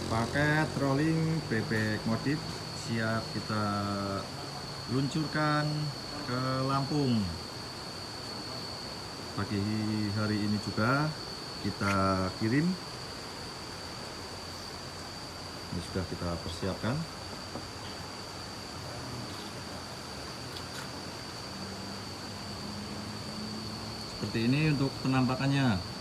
Paket rolling bebek modif siap kita luncurkan ke Lampung. Pagi hari ini juga kita kirim. Ini sudah kita persiapkan. Seperti ini untuk penampakannya.